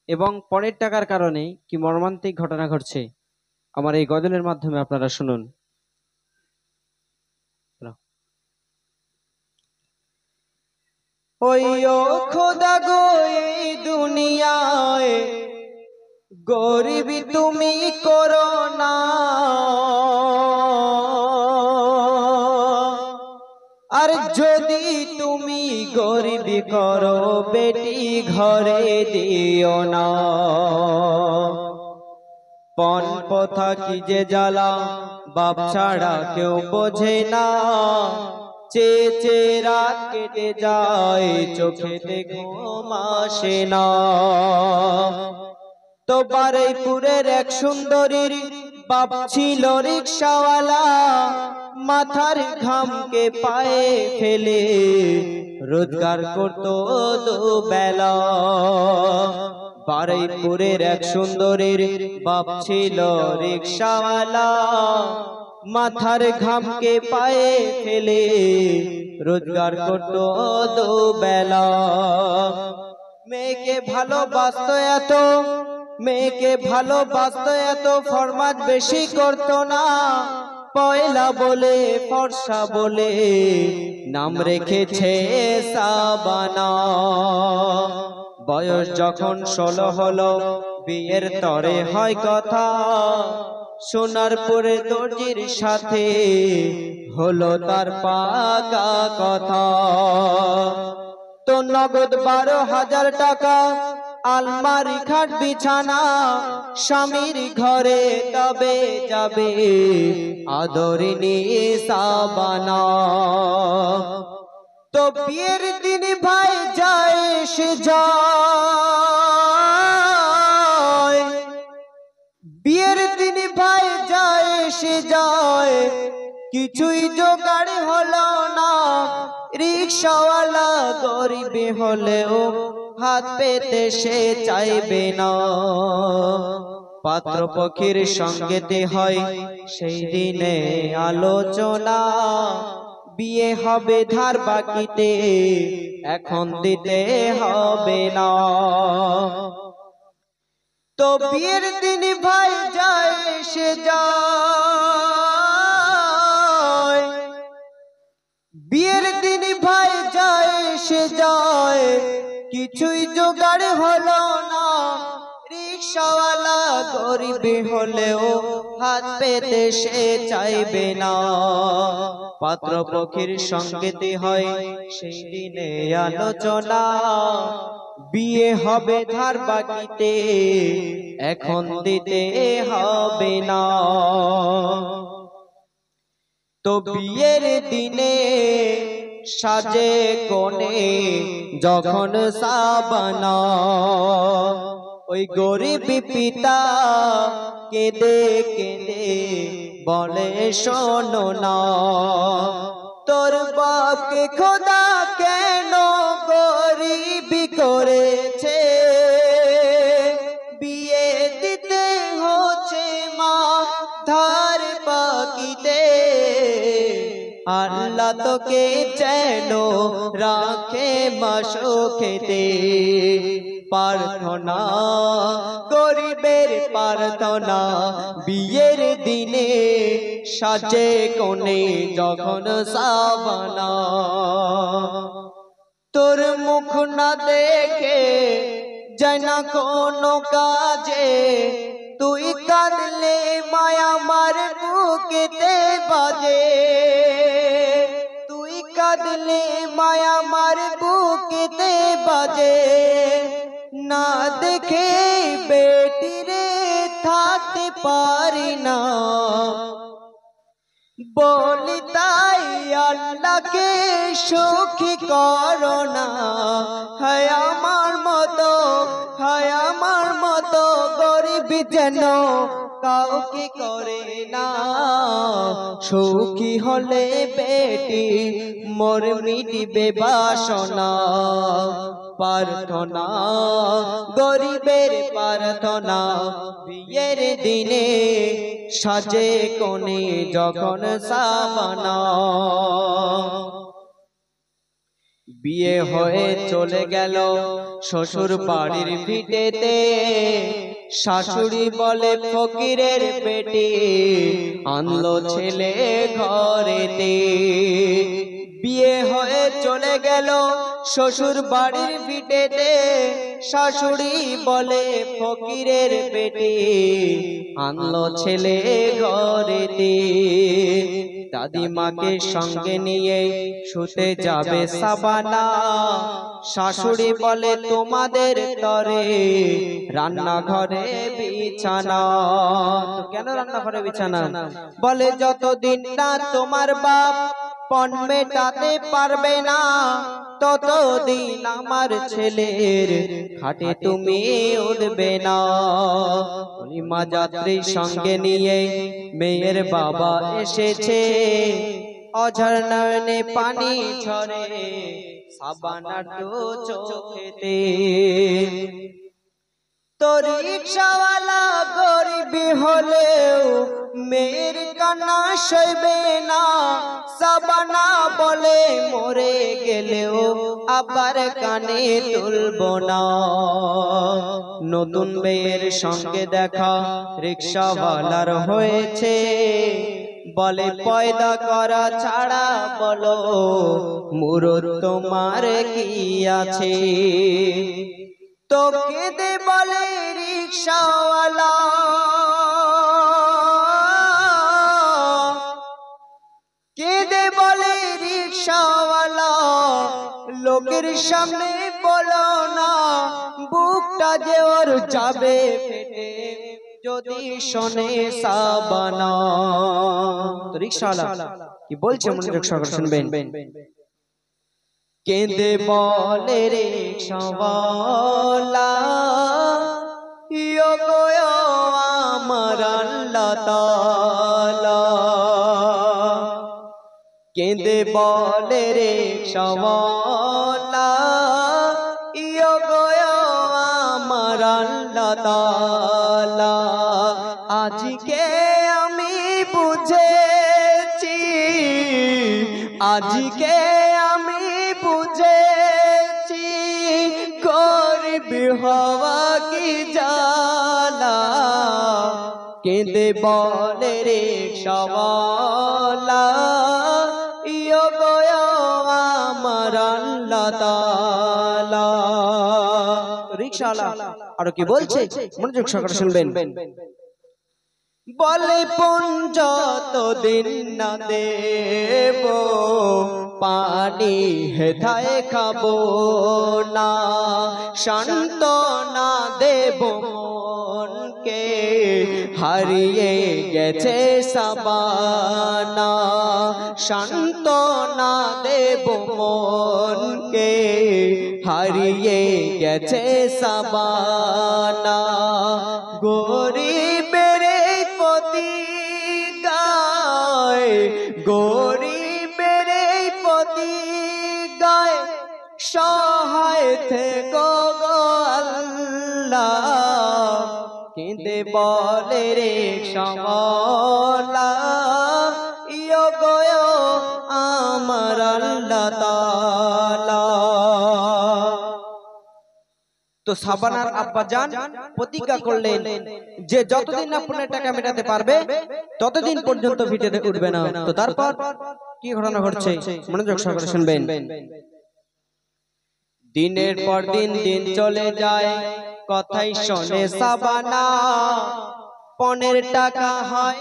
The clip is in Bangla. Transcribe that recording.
এবং পণের টাকার কারণে কি মর্মান্তিক ঘটনা ঘটছে আমার এই গজলের মাধ্যমে আপনারা শুনুন। ওই ও খোদা গো এই দুনিয়ায় গরিবি তুমি করো না, আর যদি তুমি গরিবি করো বেটি ঘরে দিও না। পণ প্রথা কি যে জ্বালা বাপ ছাড়া কেউ বোঝে না, চেয়ে চেয়ে রাত কেটে যায় চোখেতে ঘুম আসে না। তো বারুইপুরের এক সুন্দরীর বাপ ছিল রিকশাওয়ালা, মাথার ঘামকে পায়ে ফেলে রোজগার করতো দুবেলা। বারুইপুরের এক সুন্দরীর বাপ ছিল রিকশাওয়ালা, মাথার ঘামকে পায়ে ফেলে রোজগার করতো দুবেলা। মেয়েকে ভালোবাসতো এত, মেয়েকে ভালোবাসতো এত, ফরমাজ বেশি করতো না। পয়লা বলে ফর্সা বলে নাম রেখেছে সাবানা। বয়স যখন 16 হলো বিয়ের তরে হয় কথা, সোনারপুরে দর্জির সাথে হলো তার পাকা কথা। তো নগদ 12,000 টাকা, আলমারি খাট বিছানা, স্বামীর ঘরে তবে যাবে আদরিনী সাবানা। তো বিয়ের দিন ভাই যায় সে যায়, বিয়ের দিন ভাই যায় সে যায়, কিছুই জোগাড় হলো না। রিকশাওয়ালা গরিবি হলেও হাত পেতে সে চাইবে না। পাত্রপক্ষের সঙ্গেতে হয় সেই দিনে আলোচনা, বিয়ে হবে ধার বাকিতে এখন দিতে হবে না। তো বিয়ের দিন ভাই যায় সে যায়, বিয়ের দিন ভাই যায় সে যায়, কিছুই জোগাড় হলো না। রিকশাওয়ালা গরিবি হলেও হাত পেতে সে চাইবে না। পাত্রপক্ষের সঙ্গেতে হয় সেই দিনে আলোচনা, বিয়ে হবে ধার বাকিতে এখন দিতে হবে না। তো বিয়ের দিনে সাজে কোণে যখন সাবানা, ওই গরিব পিতা কেঁদে কেঁদে বলে শোনো না, তোর বাপকে খোদা কেন গরিবি করেছে, বিয়ে দিতে হচ্ছে মা ধার বাকিতে। আল্লাহ তোকে যেন রাখে মাসো খেতে, প্রার্থনা গরিবের প্রার্থনা। বিয়ের দিনে সাজে কোণে যখন সাবানা, তোর মুখ না দেখে যায় না কোনো কাজে, তুই কাঁদলে মায়া আমার বুকেতে বাজে, তুই কাঁদলে মায়া আমার বুকেতে বাজে। না দেখে বেটিরে থাকতে পারি না, বলি তাই আল্লাহকে সুখী করো না। হায় আমার মতো, হায় আমার মতো গরিব যেন কাউকে করে না। সুখী হলে বেটি মোর মিটিবে বাসনা, প্রার্থনা গরিবের প্রার্থনা। বিয়ের দিনে সাজে কোণে যখন সাবানা, বিয়ে হয়ে চলে গেল শ্বশুর বাড়ির ভিটেতে, শাশুড়ি বলে ফকিরের পেটে আনলো ছেলে ঘরেতে। বিয়ে হয়ে চলে গেল শ্বশুর বাড়ির ভিটেতে, শাশুড়ি বলে ফকিরের পেটে আনলো ছেলে ঘরেতে। দাদিমাকে সঙ্গে নিয়ে শুতে যাবে সাবানা, শাশুড়ি বলে তোমাদের তরে রান্নাঘরে বিছানা। কেন রান্নাঘরে বিছানা? বলে যতদিন না তোমার বাপ পণ মেটাতে পারবে না, ততদিন আমার ছেলের খাটে তুমি উঠবে না। অলিমা যাত্রী সঙ্গে নিয়ে মেয়ের বাবা এসেছে, অঝর নয়নে পানি ঝরে সাবানার দু চোখেতে। তো রিকশাওয়ালা গরিব হলেও মেয়ের কান্না সইবে না, সাবানা বলে মরে গেলেও আবার কানে তুলব না। নতুন মেয়ের সঙ্গে দেখা রিকশাওয়ালার হয়েছে, বলে পয়দা করা ছাড়া বলো মুরত তোমার কি আছে। তো কেঁদে বলে রিকশাওয়ালা, কেঁদে বলে রিকশাওয়ালা, লোকের সামনে বলো না বুকটা যে ওর যাবে ফেটে যদি শোনে সাবানা। তো রিকশাওয়ালা কি বলছে মনোযোগ সহকারে শুনবেন। কেঁদে বলে রিকশাওয়ালা, ইয়ো গো আমার আল্লাহ তাআলা। কেঁদে বলে রিকশাওয়ালা, ইয়ো গো আমার আল্লাহ তাআলা। আজকে আমি বুঝেছি, আজকে আমি বুঝেছি গরিব হওয়া কি জ্বালা। কেঁদে বলে রিকশাওয়ালা, ইয়ো গো আমার আল্লাহ তাআলা। রিকশাওয়ালা আরো কি বলছে মনোযোগ সহকারে শুনবেন। বলে পুঞ্জ যতদিন না দেব পানি হেথায় খাবো না, শান্ত না দেব মনকে হারিয়ে গেছে সাবানা। শান্ত না দেব মনকে হারিয়ে গেছে সাবানা। গরিবের প্রতি গায়, গরিবের প্রতি গায় সহায় থেকো গো আল্লাহ। কেঁদে বলে রিকশাওয়ালা, ইয়ো গো আমার আল্লাহ তাআলা। তো সাবানার আব্বাজান প্রতিজ্ঞা করলেন যে যতদিন না পনের টাকা মেটাতে পারবে ততদিন পর্যন্ত ভিটেতে উঠবে না। তো তারপর কি ঘটনা ঘটছে মনোযোগ সহকারে শুনবেন। দিনের পর দিন দিন চলে যায়, কথাই শোনে সাবানা, পনের টাকা হয়